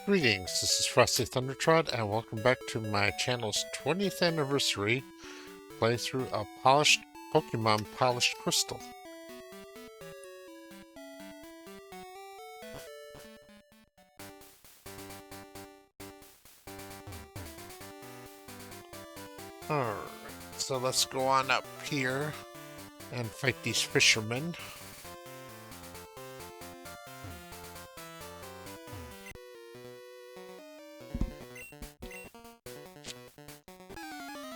Greetings, this is Frosty Thundertrod, and welcome back to my channel's 20th anniversary playthrough of Pokemon Polished Crystal. Alright, so let's go on up here and fight these fishermen.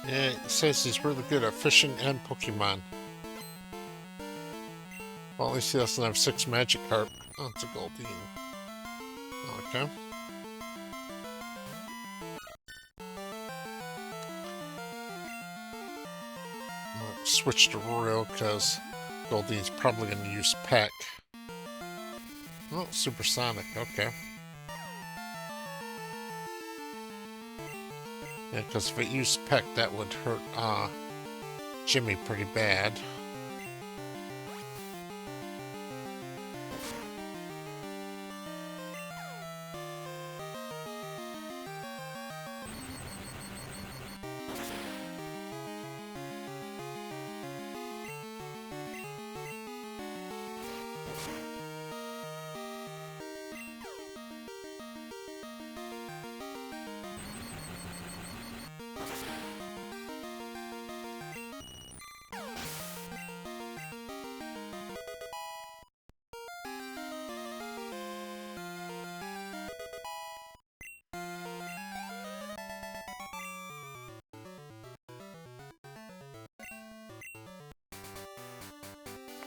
Yeah, it says he's really good at fishing and Pokemon. Well, at least he doesn't have 6 Magikarp. Oh, it's a Goldeen. Okay. I'll switch to Royal because Goldeen's probably going to use Peck. Oh, Supersonic, okay. Yeah, because if it used Peck, that would hurt Jimmy pretty bad.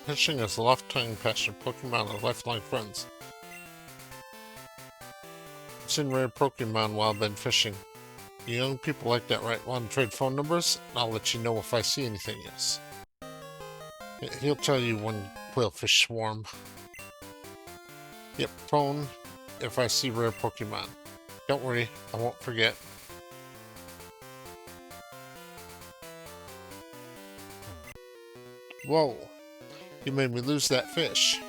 Fishing is a lifetime passion of Pokemon and lifelong friends. I've seen rare Pokemon while I've been fishing. You young people like that, right? Want to trade phone numbers? I'll let you know if I see anything, yes. He'll tell you when Quillfish swarm. Yep, phone if I see rare Pokemon. Don't worry, I won't forget. Whoa, you made me lose that fish.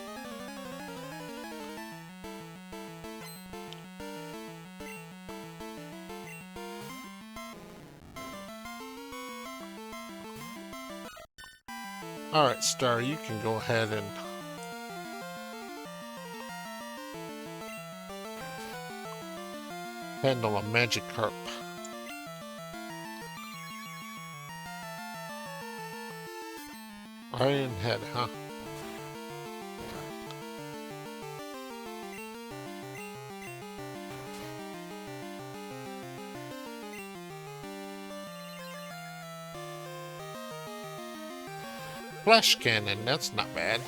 Alright, Star, you can go ahead and handle a Magikarp. Iron Head, huh? Flash Cannon, that's not bad.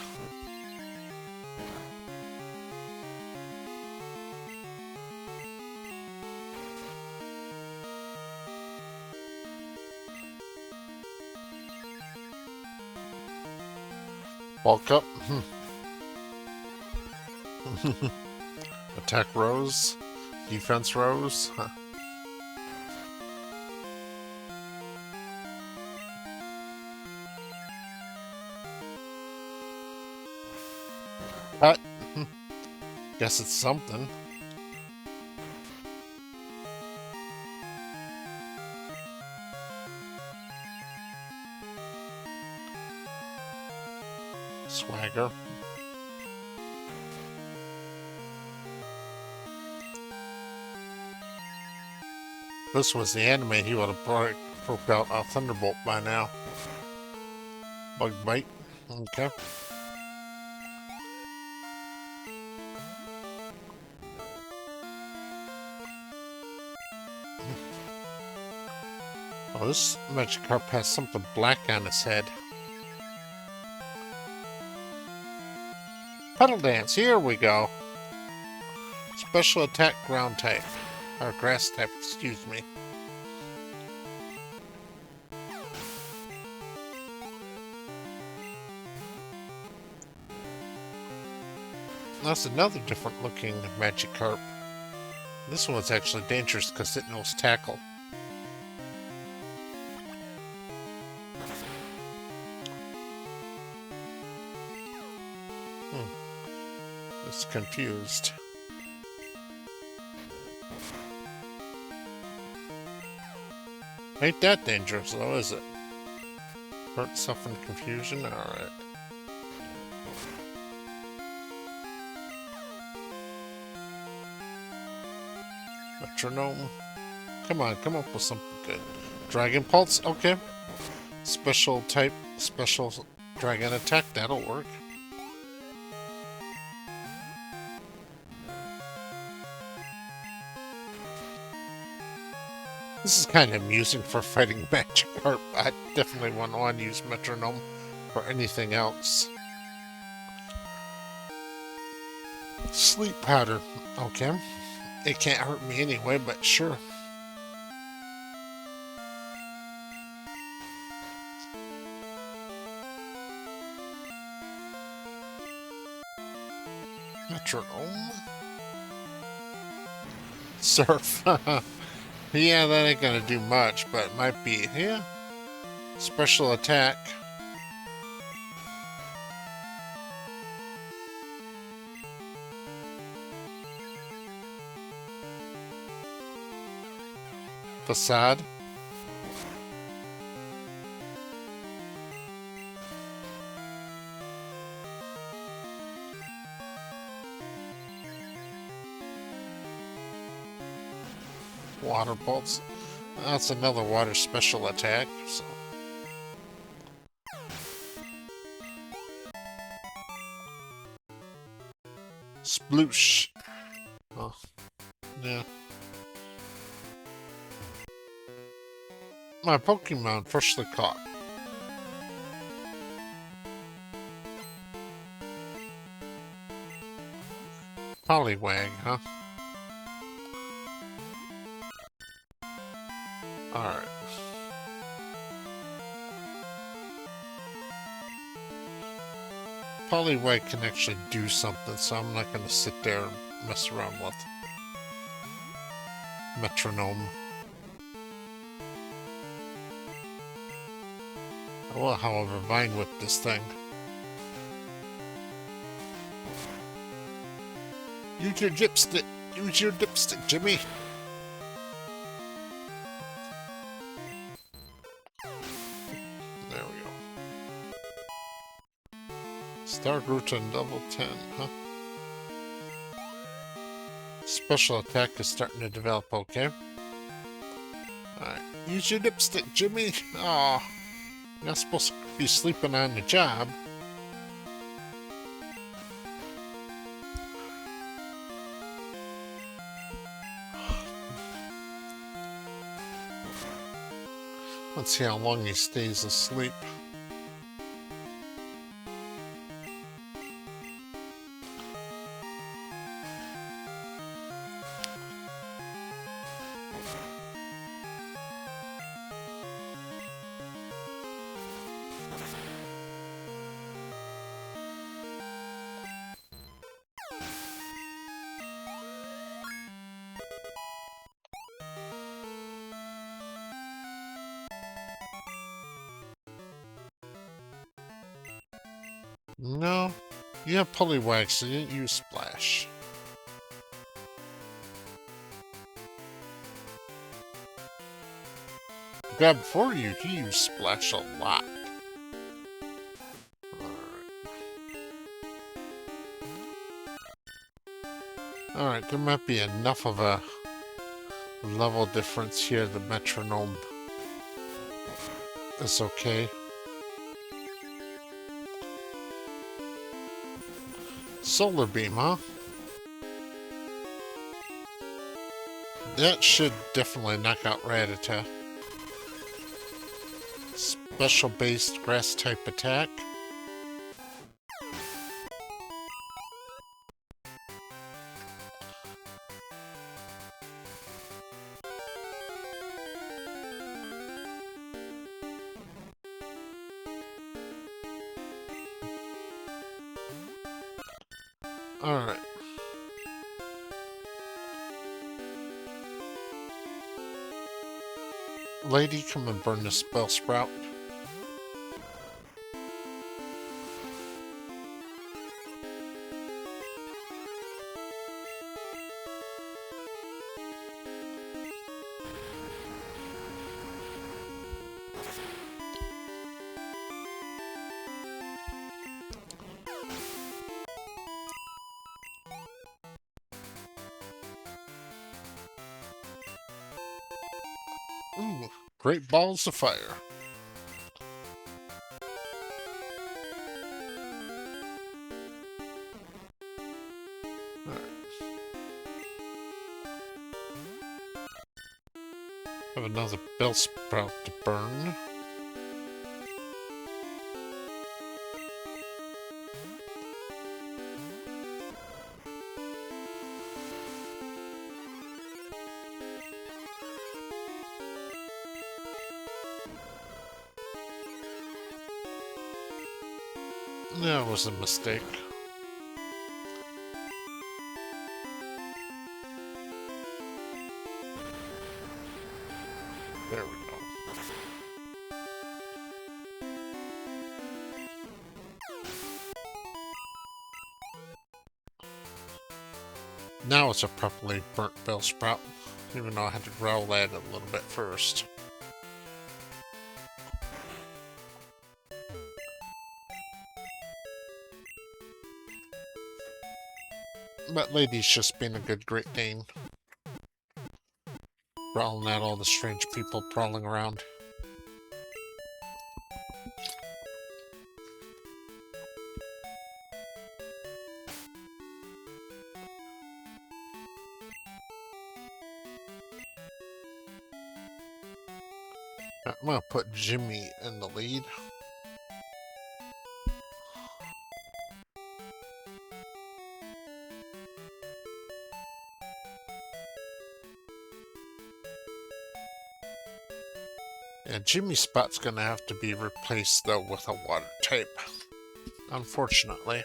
Bulk up. Attack Rose. Defense Rose. Huh. Cut. Guess it's something. Swagger. This was the anime, he would have broke out a Thunderbolt by now. Bug Bite. Okay. Oh, this Magikarp has something black on its head. Petal Dance, here we go. Special attack ground type. Or grass type, excuse me. That's another different looking Magikarp. This one's actually dangerous because it knows Tackle. It's confused. Ain't that dangerous though, is it? Hurt, suffer, and confusion? Alright. Metronome. Come on, come up with something good. Dragon Pulse? Okay. Special type, special dragon attack, that'll work. This is kind of amusing for fighting Magikarp. I definitely wouldn't want to use Metronome for anything else. Sleep powder. Okay. It can't hurt me anyway, but sure. Metronome? Surf. Yeah, that ain't gonna do much, but it might be. Yeah. Special attack. Facade. Water Pulse. That's another water special attack, so. Sploosh. Oh, yeah. My Pokemon freshly caught. Poliwag, huh? Alright. Poliwag can actually do something, so I'm not gonna sit there and mess around with Metronome. I will, however, Vine Whip this thing. Use your dipstick! Use your dipstick, Jimmy! There we go. Star Root on level 10, huh? Special attack is starting to develop, okay? Alright. Use your dipstick, Jimmy! Aw. You're not supposed to be sleeping on the job. Let's see how long he stays asleep. No, you have Poliwag, so you didn't use Splash. The guy before you, he used Splash a lot. Alright, there might be enough of a level difference here. The Metronome is okay. Solar Beam, huh? That should definitely knock out Rattata. Special based grass type attack. Alright. Lady, come and burn the Spell Sprout. Ooh, great balls of fire. Have another Bellsprout to burn. That was a mistake. There we go. Now it's a properly burnt Bellsprout, even though I had to growl at it a little bit first. But Lady's just being a good Great Dane. Growling at all the strange people prowling around. I'm gonna put Jimmy in the lead. And Jimmy's spot's gonna have to be replaced though with a water type, unfortunately.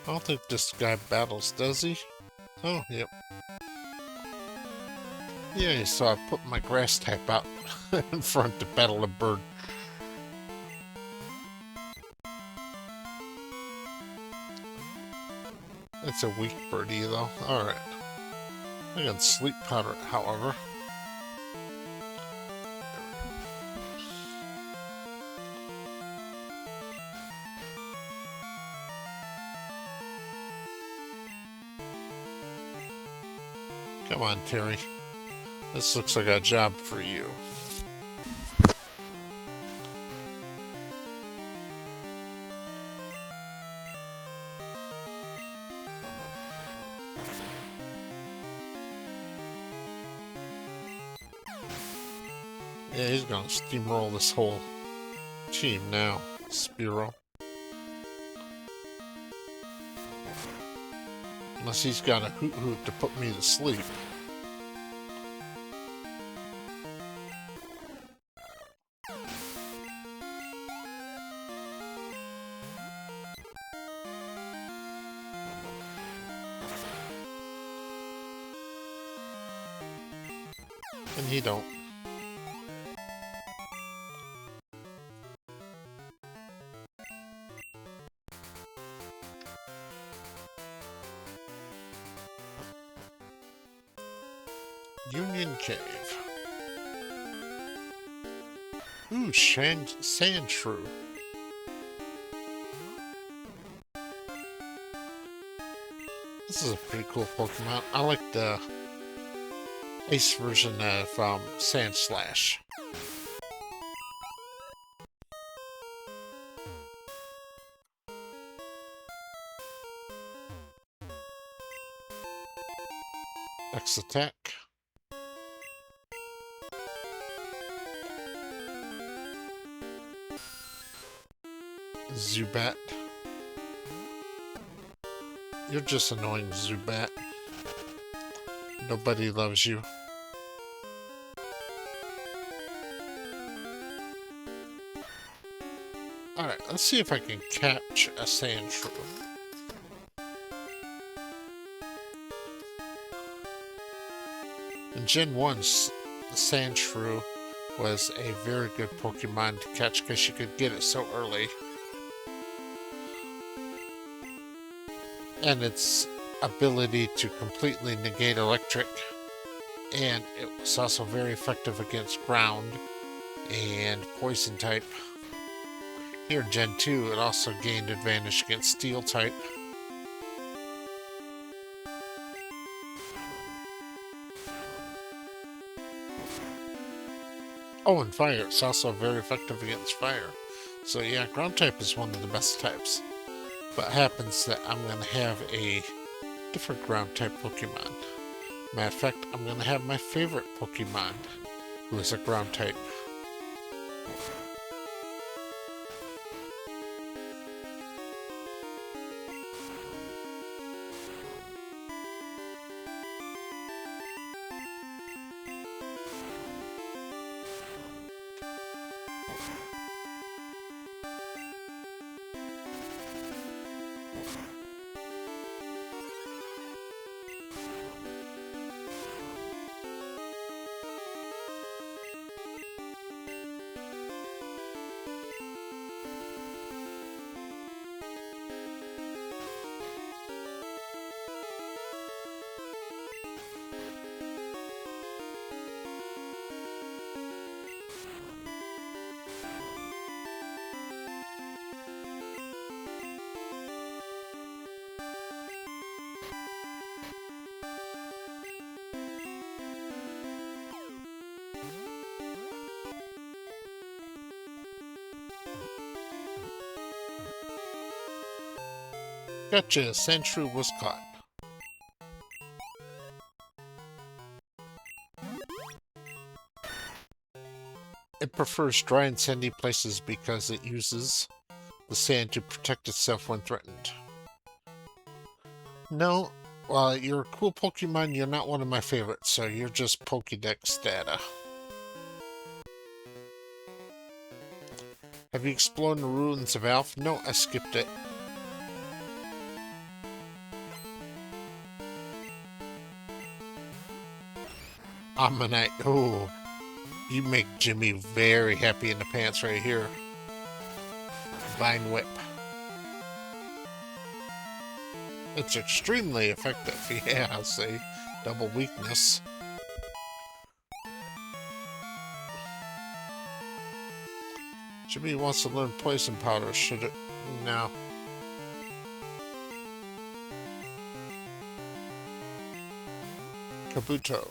I don't think this guy battles, does he? Oh, yep. Yeah, so I put my grass type out in front to battle a bird. It's a weak birdie, though. Alright. I got sleep powder, however. Come on, Terry. This looks like a job for you. Yeah, he's gonna steamroll this whole team now, Spearow. Unless he's got a hoot-hoot to put me to sleep. And he don't. Union Cave. Ooh, Sandshrew. This is a pretty cool Pokemon. I like the Ace version of Sandslash. X attack. Zubat. You're just annoying, Zubat. Nobody loves you. Alright, let's see if I can catch a Sandshrew. In Gen 1, the Sandshrew was a very good Pokemon to catch because you could get it so early. And its ability to completely negate electric, and it was also very effective against ground and poison type. Here in Gen 2, it also gained advantage against steel type. Oh, and fire. It's also very effective against fire. So yeah, ground type is one of the best types. But it happens that I'm going to have a different ground type Pokemon. Matter of fact, I'm going to have my favorite Pokemon, who is a ground type. Gotcha, Sandshrew was caught. It prefers dry and sandy places because it uses the sand to protect itself when threatened. No, well, you're a cool Pokemon, you're not one of my favorites, so you're just Pokédex data. Have you explored the ruins of Alph? No, I skipped it. Ammonite. Oh, you make Jimmy very happy in the pants right here. Vine Whip. It's extremely effective. Yeah, I'll say. Double weakness. Jimmy wants to learn poison powder. Should it? No. Kabuto.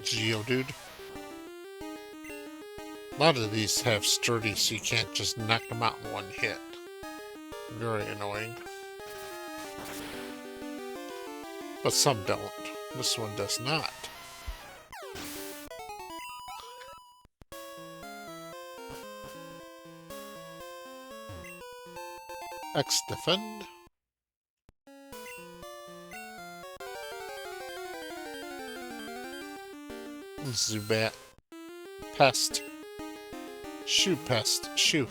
Geodude. A lot of these have sturdy, so you can't just knock them out in one hit. Very annoying. But some don't. This one does not. X defend. Zubat. Pest. Shoe pest. Shoe.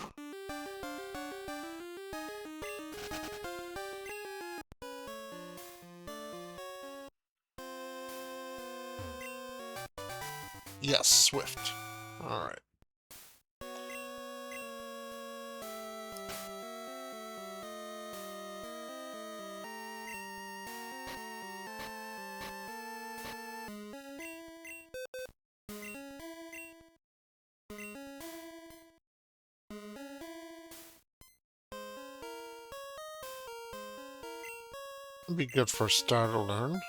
Yes, Swift. Alright. Be good for a start to learn.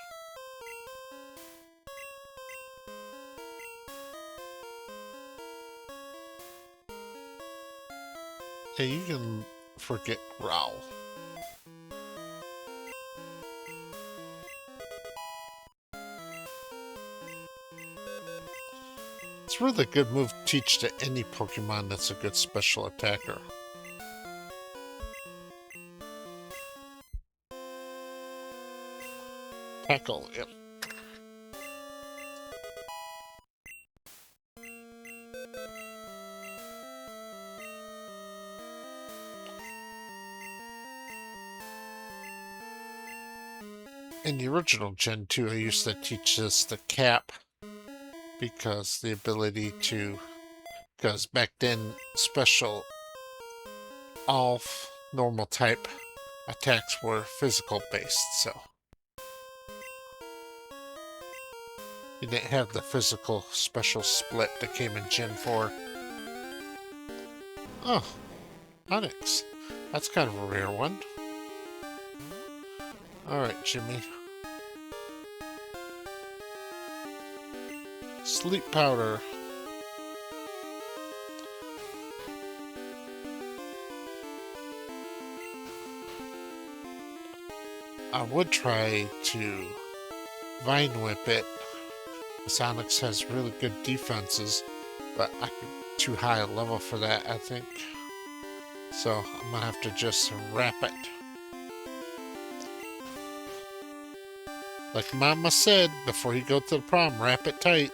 Yeah, you can forget Growl. It's really a good move to teach to any Pokemon that's a good special attacker. Tackle, yep. In the original Gen 2, I used to teach this the cap because the ability to, because back then special all normal type attacks were physical based, so you didn't have the physical special split that came in Gen 4. Oh, Onix. That's kind of a rare one. Alright, Jimmy. Sleep powder. I would try to Vine Whip it. Onix has really good defenses, but I'm too high a level for that, I think. So I'm gonna have to just wrap it. Like Mama said, before you go to the prom, wrap it tight.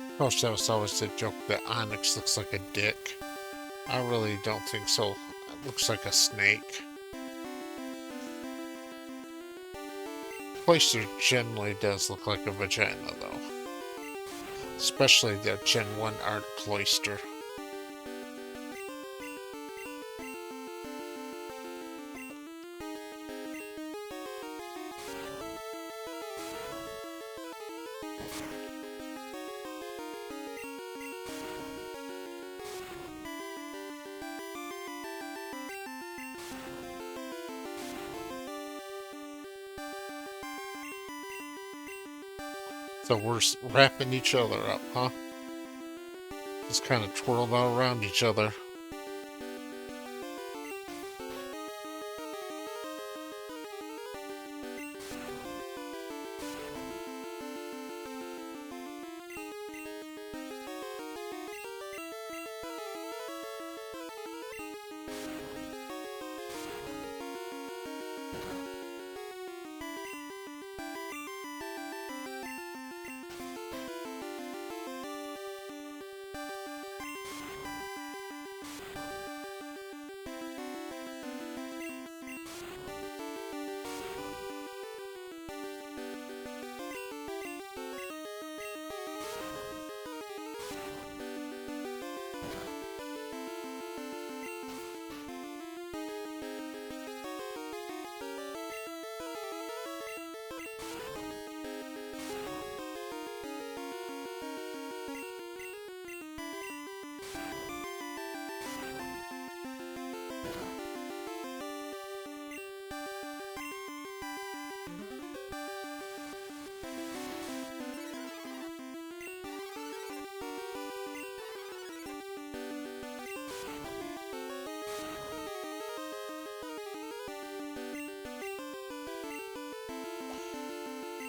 Of course, that was always the joke that Onix looks like a dick. I really don't think so. It looks like a snake. Cloyster generally does look like a vagina, though. Especially the Gen 1 art Cloyster. So we're wrapping each other up, huh? Just kind of twirled all around each other.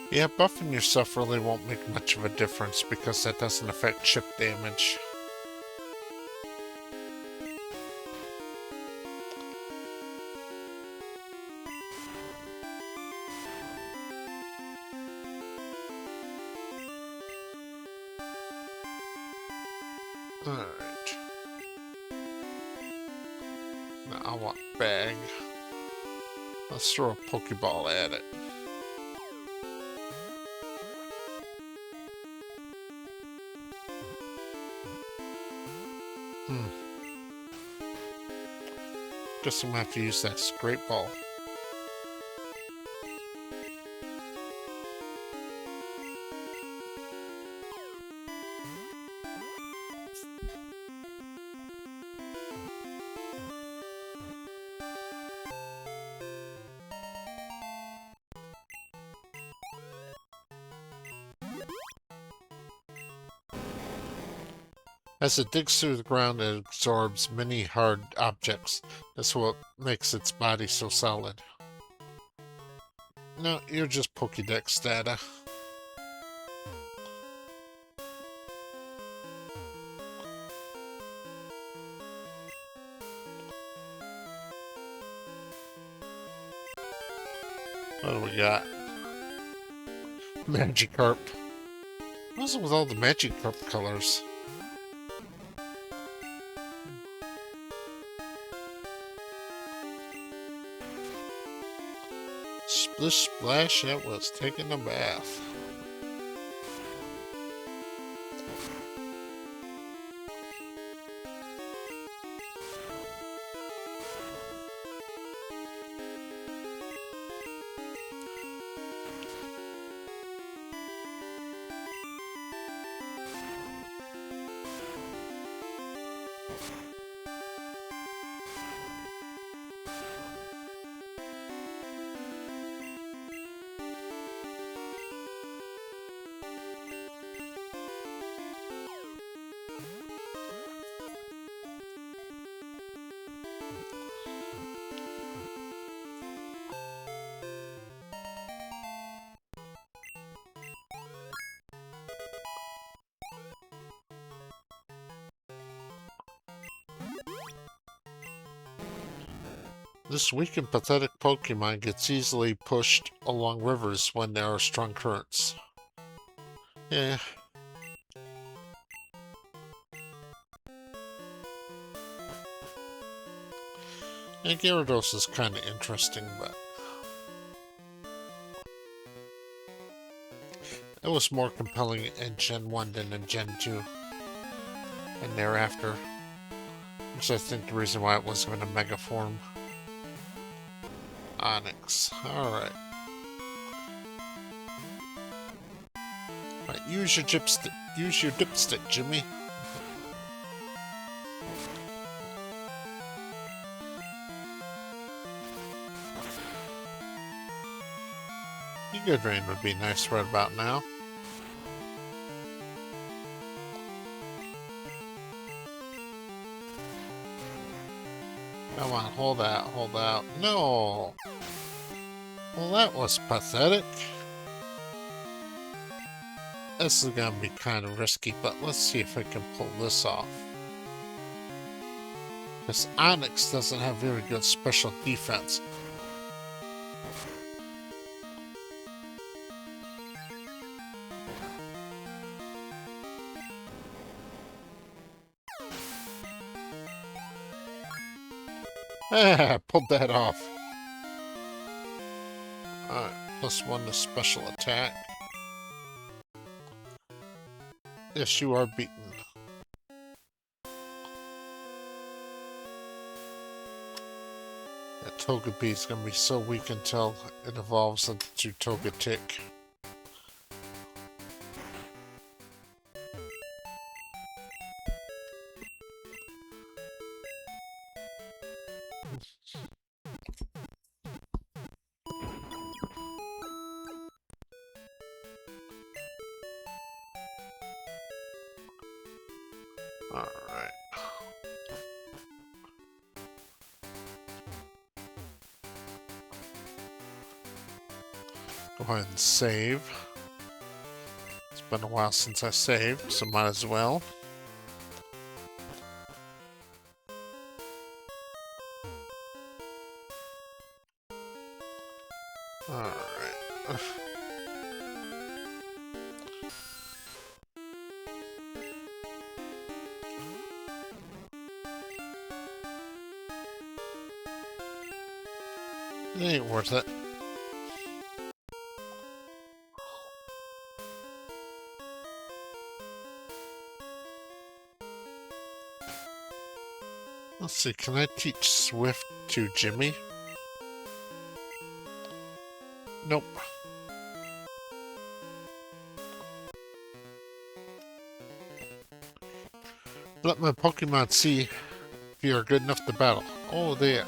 Yeah, buffing yourself really won't make much of a difference because that doesn't affect chip damage. Alright. Now I want bag. Let's throw a Pokeball at it. Guess I'm gonna have to use that Scrape Ball. As it digs through the ground, it absorbs many hard objects. That's what makes its body so solid. No, you're just Pokédex data. What do we got? Magikarp. What's it with all the Magikarp colors? Splish Splash, that was taking a bath. This weak and pathetic Pokemon gets easily pushed along rivers when there are strong currents. Yeah. And Gyarados is kind of interesting, but it was more compelling in Gen 1 than in Gen 2 and thereafter. Which I think the reason why it wasn't in a Mega form. Onix. Alright. Alright, use your dipstick, Jimmy. Good Rain would be nice right about now. Come on, hold out. No! Well, that was pathetic. This is gonna be kind of risky, but let's see if I can pull this off. Because Onix doesn't have very good special defense. Ah, pulled that off. Alright, +1 to special attack. Yes, you are beaten. That Togepi is going to be so weak until it evolves into Togetic. Alright. Go ahead and save. It's been a while since I saved, so might as well. Alright. It ain't worth it. Let's see, can I teach Swift to Jimmy? Nope. Let my Pokemon see if you're good enough to battle. Oh, there.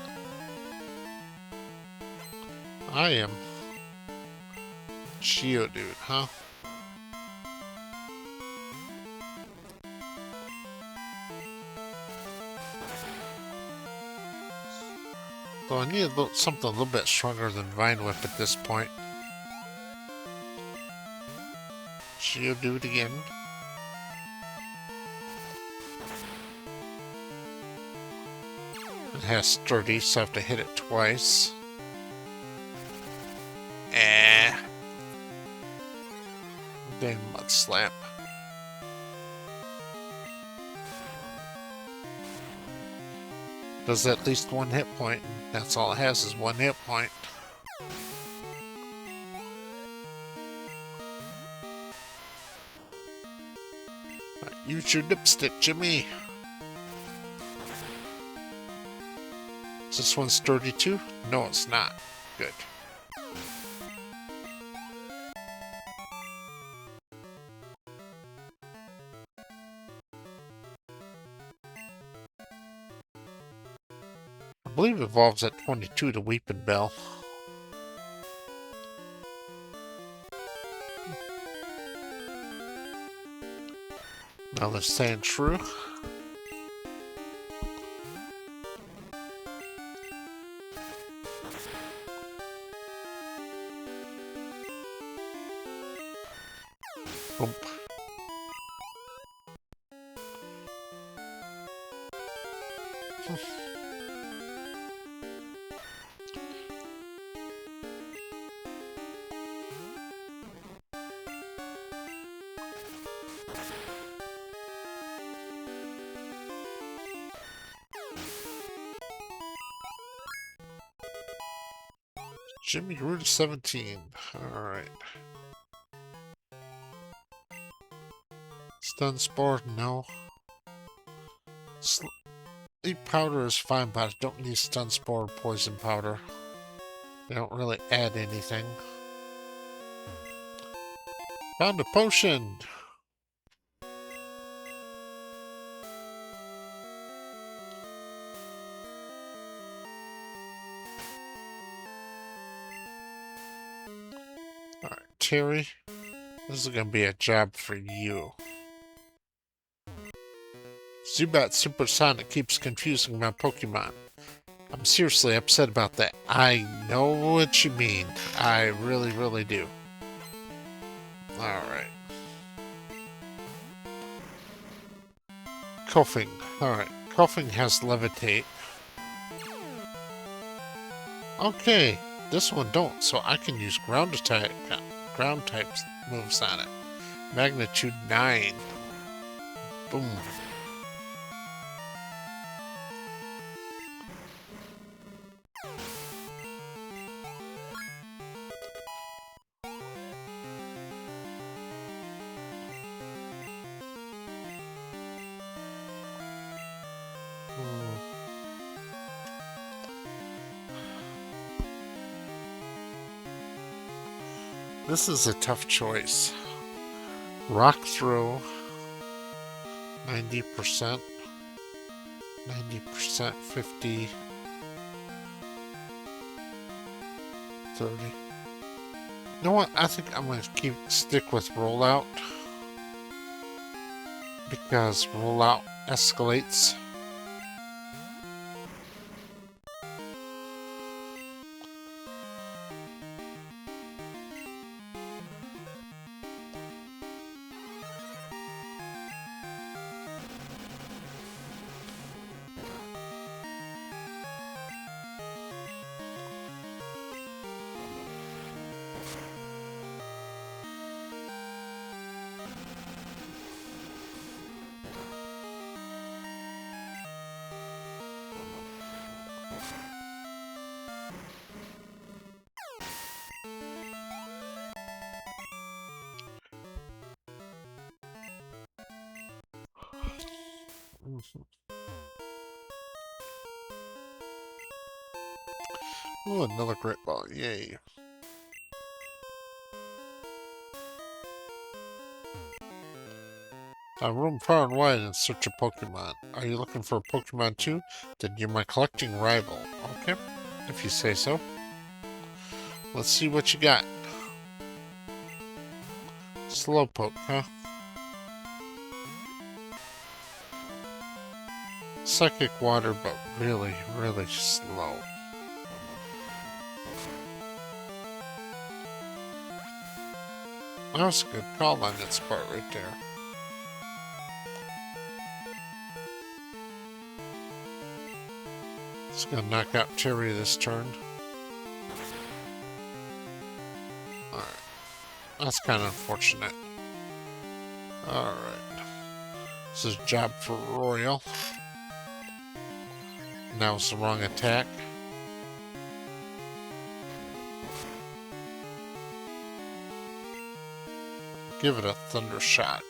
I am. Geodude, huh? So I need something a little bit stronger than Vine Whip at this point. Geodude again. It has sturdy, so I have to hit it twice. Damn mud slap. Does at least one hit point, and that's all it has is one hit point. Use your dipstick, Jimmy. Is this one sturdy too? No, it's not. Good. I believe it evolves at 22 to Weeping Bell. Another Sandshrew. Boom. Jimmy grew to 17. Alright. Stun Spore? No. Sleep Powder is fine, but I don't need Stun Spore or Poison Powder. They don't really add anything. Found a potion! Alright, Terry. This is gonna be a job for you. Zubat Supersonic keeps confusing my Pokemon. I'm seriously upset about that. I know what you mean. I really, really do. Alright. Koffing. Alright. Koffing has Levitate. Okay. This one don't, so I can use ground type moves on it. Magnitude 9. Boom. This is a tough choice. Rock Throw, 90%, 90%, 50, 30. You know what? I think I'm going to stick with Rollout because Rollout escalates. Oh, another Great Ball, yay. I roam far and wide in search of Pokemon. Are you looking for a Pokemon too? Then you're my collecting rival. Okay, if you say so. Let's see what you got. Slowpoke, huh? Psychic Water, but really, really slow. That was a good call on its part right there. It's gonna knock out Terry this turn. Alright. That's kind of unfortunate. Alright. This is a job for Royal. And that was the wrong attack. Give it a thunder shot.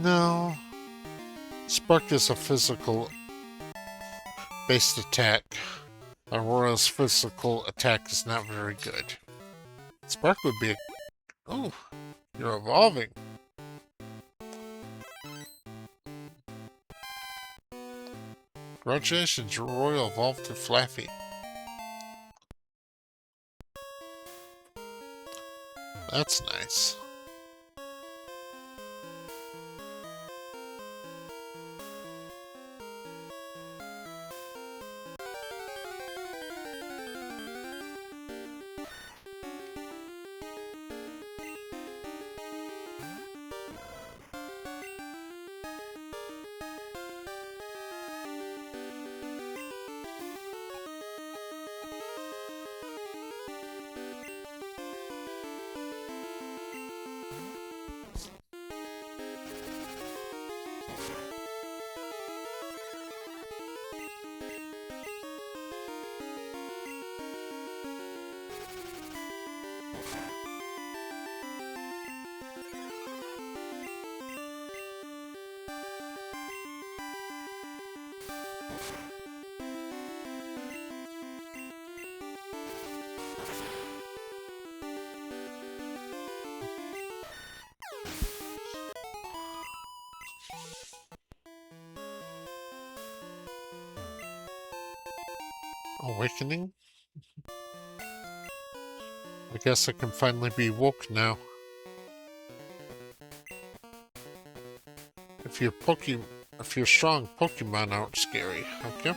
No. Spark is a physical based attack. Aurora's physical attack is not very good. Spark would be a... Oh, you're evolving. Congratulations, your Royal evolved to Flaffy. That's nice. Awakening? I guess I can finally be woke now. If your strong Pokemon aren't scary, okay?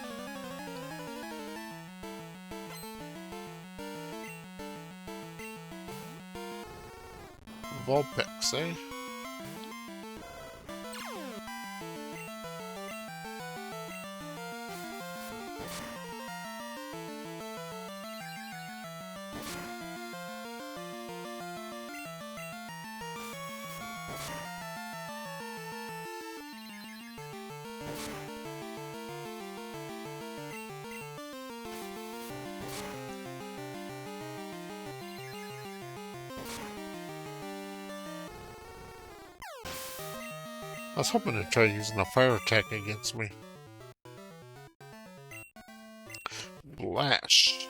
Vulpix, eh? I was hoping to try using a fire attack against me. Blast.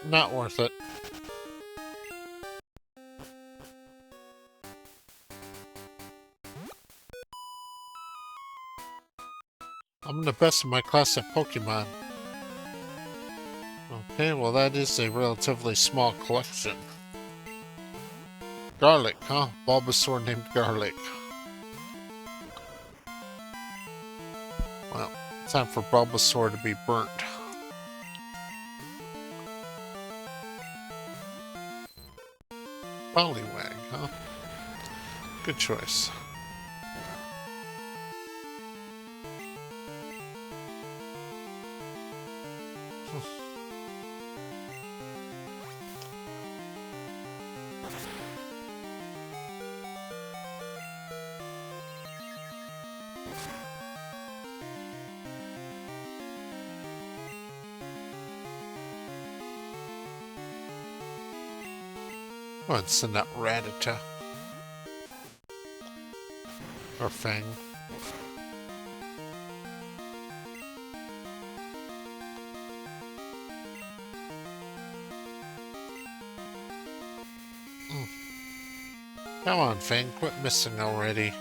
Not worth it. I'm the best in my class at Pokemon. Okay, well that is a relatively small collection. Garlic, huh? Bulbasaur named Garlic. Well, time for Bulbasaur to be burnt. Poliwag, huh? Good choice. Go ahead and send out Rattata. Or Fang. Come on, Fang, quit missing already.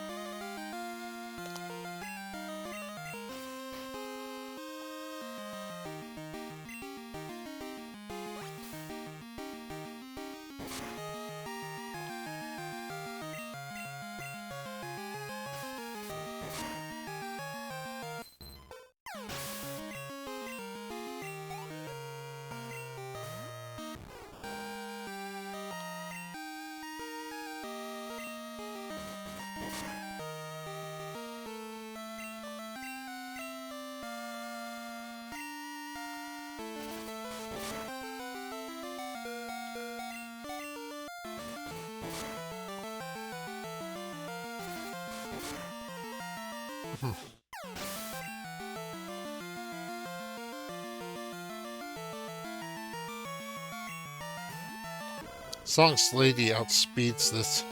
As long as Lady outspeeds this,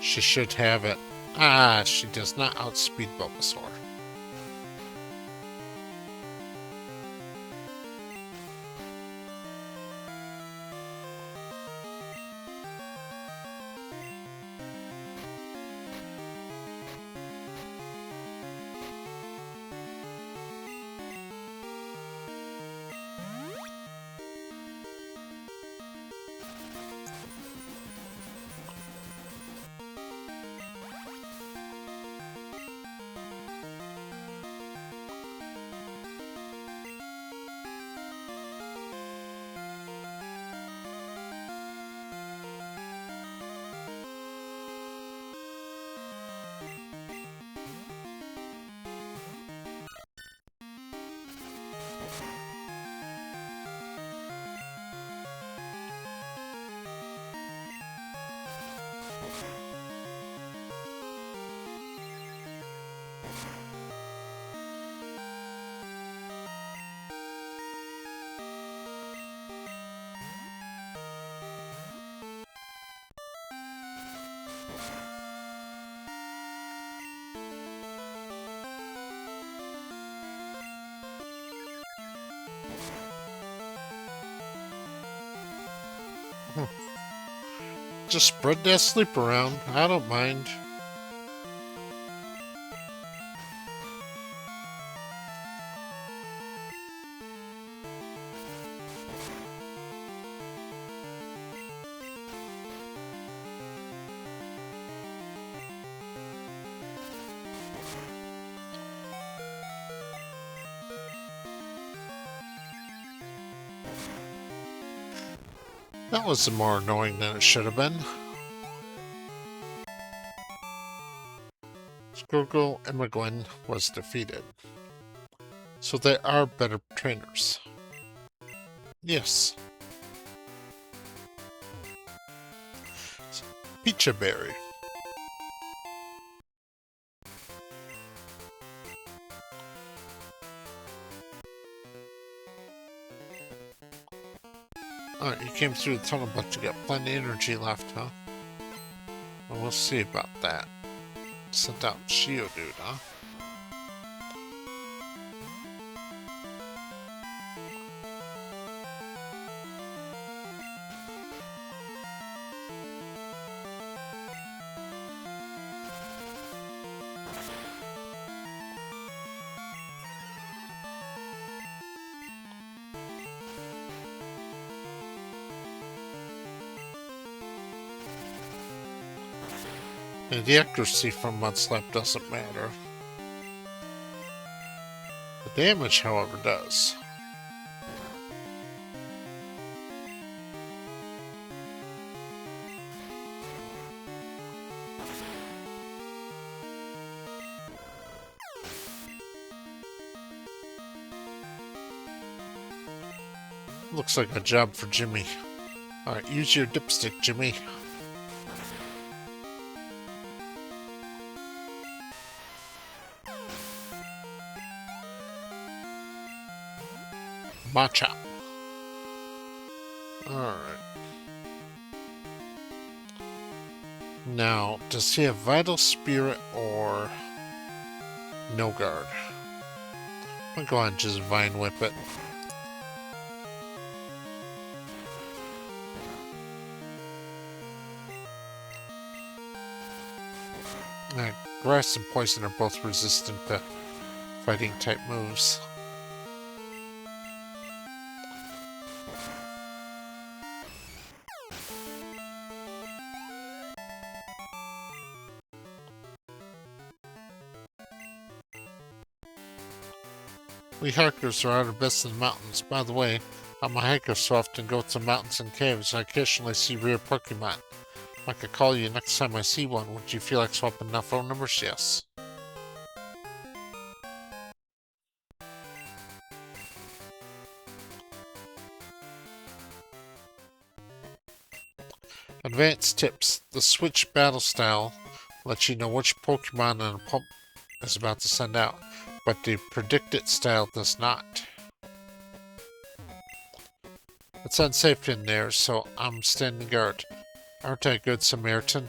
she should have it. Ah, she does not outspeed Bulbasaur. Just spread that sleep around. I don't mind. That was more annoying than it should have been. Squirtle and McGuinn was defeated. So they are better trainers. Yes. Pecha Berry. Alright, you came through the tunnel, but you got plenty of energy left, huh? Well, we'll see about that. Sent out Geodude, huh? And the accuracy from Mudslap doesn't matter. The damage, however, does. Looks like a job for Jimmy. Alright, use your dipstick, Jimmy. Machop. Alright. Now, does he have Vital Spirit or No Guard? I'm gonna go ahead and just Vine Whip it. Grass and poison are both resistant to fighting type moves. We hikers are out of best in the mountains. By the way, I'm a hiker so I often go to mountains and caves. I occasionally see rare Pokemon. I could call you next time I see one. Would you feel like swapping our phone numbers? Yes. Advanced tips. The Switch battle style lets you know which Pokemon an opponent is about to send out, but the predicted style does not. It's unsafe in there, so I'm standing guard. Aren't I a good Samaritan?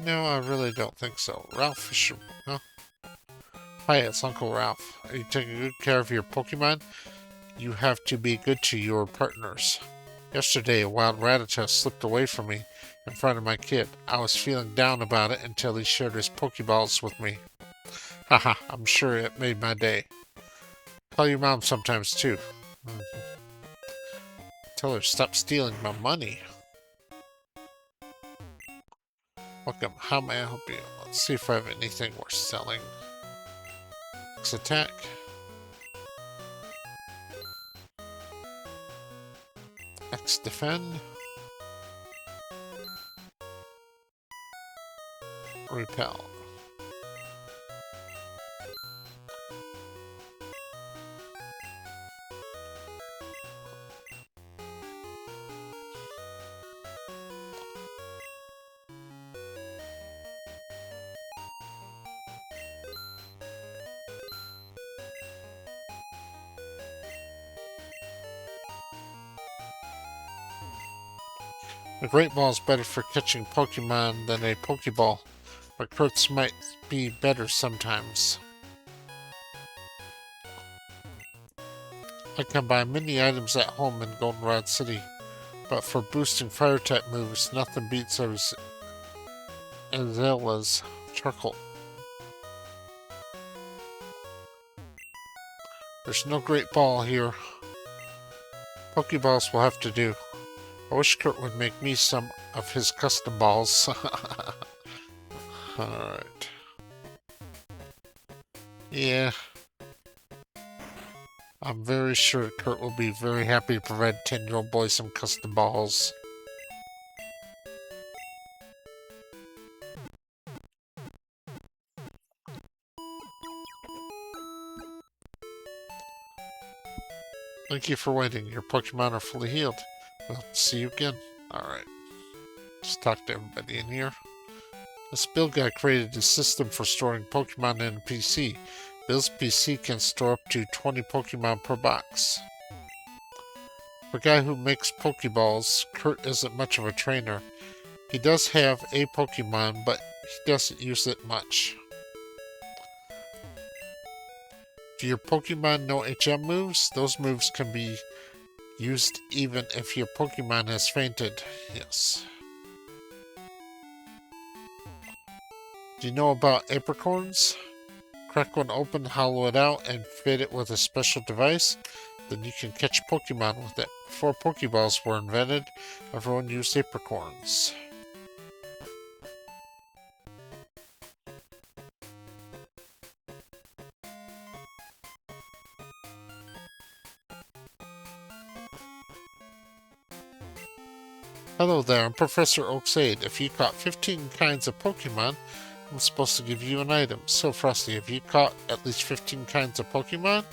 No, I really don't think so. Ralph Fisher, huh? Hi, it's Uncle Ralph. Are you taking good care of your Pokemon? You have to be good to your partners. Yesterday, a wild Rattata slipped away from me in front of my kid. I was feeling down about it until he shared his Pokeballs with me. Haha, I'm sure it made my day. Call your mom sometimes, too. Tell her stop stealing my money. Welcome. How may I help you? Let's see if I have anything worth selling. X attack. X defend. Repel. A Great Ball is better for catching Pokemon than a Pokeball, but crits might be better sometimes. I can buy many items at home in Goldenrod City, but for boosting fire-type moves, nothing beats Azalea's charcoal. There's no Great Ball here. Pokeballs will have to do. I wish Kurt would make me some of his custom balls. Alright. Yeah. I'm very sure Kurt will be very happy to provide 10-year-old boy some custom balls. Thank you for waiting. Your Pokemon are fully healed. We'll see you again. Alright. Let's talk to everybody in here. This Bill guy created a system for storing Pokemon in a PC. Bill's PC can store up to 20 Pokemon per box. For a guy who makes Pokeballs, Kurt isn't much of a trainer. He does have a Pokemon, but he doesn't use it much. Do your Pokemon know HM moves? Those moves can be used even if your Pokemon has fainted. Yes. Do you know about apricorns? Crack one open, hollow it out, and fit it with a special device. Then you can catch Pokemon with it. Before Pokeballs were invented, everyone used apricorns. Hello there, I'm Professor Oaksade. If you caught 15 kinds of Pokemon, I'm supposed to give you an item. So, Frosty, have you caught at least 15 kinds of Pokemon?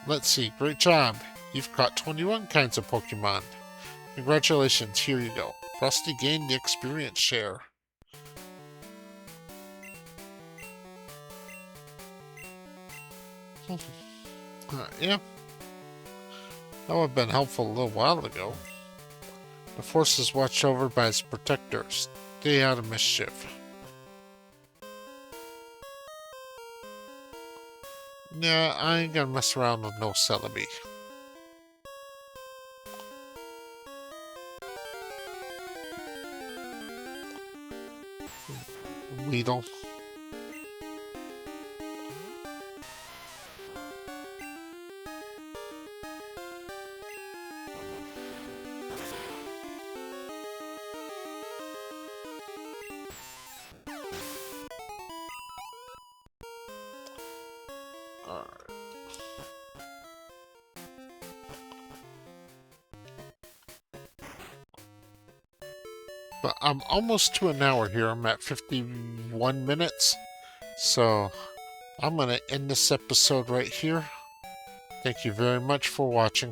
Let's see, great job. You've caught 21 kinds of Pokemon. Congratulations, here you go. Frosty gained the experience share. Yeah. That would have been helpful a little while ago. The force is watched over by its protectors. Stay out of mischief. Nah, I ain't gonna mess around with no Celebi. beetle. But I'm almost to an hour here. I'm at 51 minutes. So I'm going to end this episode right here. Thank you very much for watching.